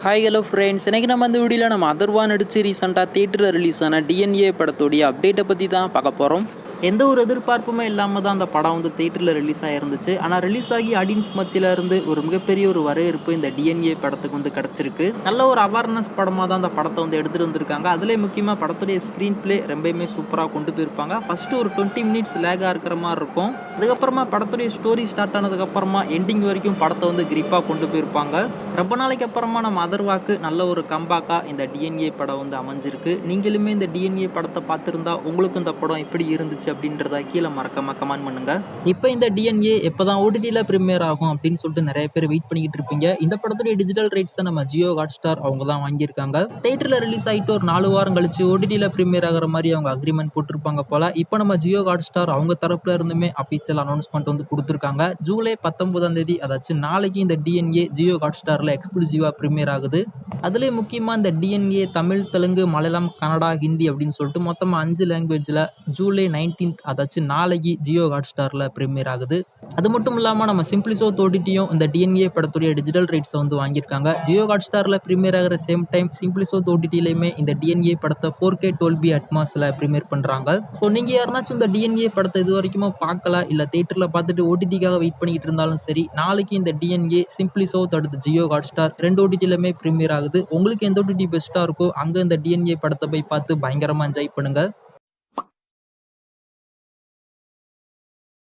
Hi hello friends, இன்றைக்கி நம்ம அந்த வீடியோவில் நம்ம அதர்வா நடிச்சு ரீசெண்டாக தியேட்டரில் ரிலீஸ் ஆன டிஎன்ஏ படத்துடைய அப்டேட்டை பற்றி தான் பார்க்க போகிறோம். எந்த ஒரு எதிர்பார்ப்புமே இல்லாமல் தான் அந்த படம் தியேட்டரில் ரிலீஸ் ஆகிருந்துச்சு. ஆனால் ரிலீஸ் ஆகி ஆடியன்ஸ் மத்தியில் இருந்து ஒரு மிகப்பெரிய ஒரு வரவேற்பு இந்த டிஎன்ஏ படத்துக்கு கிடச்சிருக்கு. நல்ல ஒரு அவேர்னஸ் படமாக தான் அந்த படத்தை எடுத்துகிட்டு வந்திருக்காங்க. அதிலே முக்கியமாக படத்துடைய ஸ்க்ரீன் பிளே ரொம்பவுமே சூப்பராக கொண்டு போயிருப்பாங்க. ஃபஸ்ட்டு ஒரு 20 மினிட்ஸ் லேகாக இருக்கிற மாதிரி இருக்கும். அதுக்கப்புறமா படத்துடைய ஸ்டோரி ஸ்டார்ட் ஆனதுக்கப்புறமா எண்டிங் வரைக்கும் படத்தை கிரிப்பாக கொண்டு போயிருப்பாங்க. ரொம்ப நாளைக்கு அப்புறமா நம்ம அதர்வாக்கு நல்ல ஒரு கம்பேக்காக இந்த டிஎன்ஏ படம் அமைஞ்சிருக்கு. நீங்களுமே இந்த டிஎன்ஏ படத்தை பார்த்துருந்தா உங்களுக்கு இந்த படம் எப்படி இருந்துச்சு அப்படின்றத கீழே மறக்காம கமெண்ட் பண்ணுங்க. இப்போ இந்த டிஎன்ஏ எப்போதான் ஓடிடியில் ப்ரீமியர் ஆகும் அப்படின்னு சொல்லிட்டு நிறைய பேர் வெயிட் பண்ணிக்கிட்டு இருப்பீங்க. இந்த படத்துடைய டிஜிட்டல் ரைட்ஸை நம்ம ஜியோ ஹாட்ஸ்டார் அவங்க தான் வாங்கியிருக்காங்க. தியேட்டரில் ரிலீஸ் ஆகிட்டு ஒரு 4 வாரம் கழிச்சு ஓடிடியில் ப்ரீமியர் ஆகிற மாதிரி அவங்க அக்ரிமெண்ட் போட்டிருப்பாங்க போல. இப்போ நம்ம ஜியோ ஹாட்ஸ்டார் அவங்க தரப்புல இருந்துமே அபிஷியல் அனௌன்ஸ்மெண்ட் கொடுத்துருக்காங்க. ஜூலை 19ஆம் தேதி, அதாச்சும் நாளைக்கு இந்த டிஎன்ஏ ஜியோ ஹாட்ஸ்டார்ல எக்ஸ்க்ளூசிவா ப்ரீமியர் ஆகுது. அதுலேயே முக்கியமாக இந்த டிஎன்ஏ தமிழ், தெலுங்கு, மலையாளம், கன்னடா, ஹிந்தி அப்படின்னு சொல்லிட்டு மொத்தமாக 5 லாங்குவேஜில் ஜூலை 19th, அதாச்சும் நாளைக்கு ஜியோ ஹாட்ஸ்டாரில் ப்ரீமியர் ஆகுது. அது மட்டும் இல்லாமல் நம்ம சிம்பிளி சவுத் ஓடிடியும் இந்த டிஎன்ஏ படத்துடைய டிஜிட்டல் ரைட்ஸை வாங்கியிருக்காங்க. ஜியோ ஹாட்ஸ்டாரில் ப்ரீமியர் ஆகிற சேம் டைம் சிம்பிளி சவுத் ஓடிடிலையுமே இந்த டிஎன்ஏ படத்தை 4K Dolby Atmosல ப்ரீமியர் பண்ணுறாங்க. ஸோ நீங்கள் யாருனாச்சும் இந்த டிஎன்ஏ படத்தை இது வரைக்கும் பார்க்கல, இல்லை தேட்டரில் பார்த்துட்டு ஓடிடிக்காக வெயிட் பண்ணிக்கிட்டு இருந்தாலும் சரி, நாளைக்கு இந்த டிஎன்ஏ சிம்பிளி சவுத் அடுத்து ஜியோ ஹாட்ஸ்டார் 2 ஓடிடிலுமே ப்ரீமியர் ஆகுது. உங்களுக்கு எந்த ஓடிடி பெஸ்ட்டாக இருக்கோ அங்கே இந்த டிஎன்ஏ படத்தை போய் பார்த்து பயங்கரமாக என்ஜாய் பண்ணுங்க.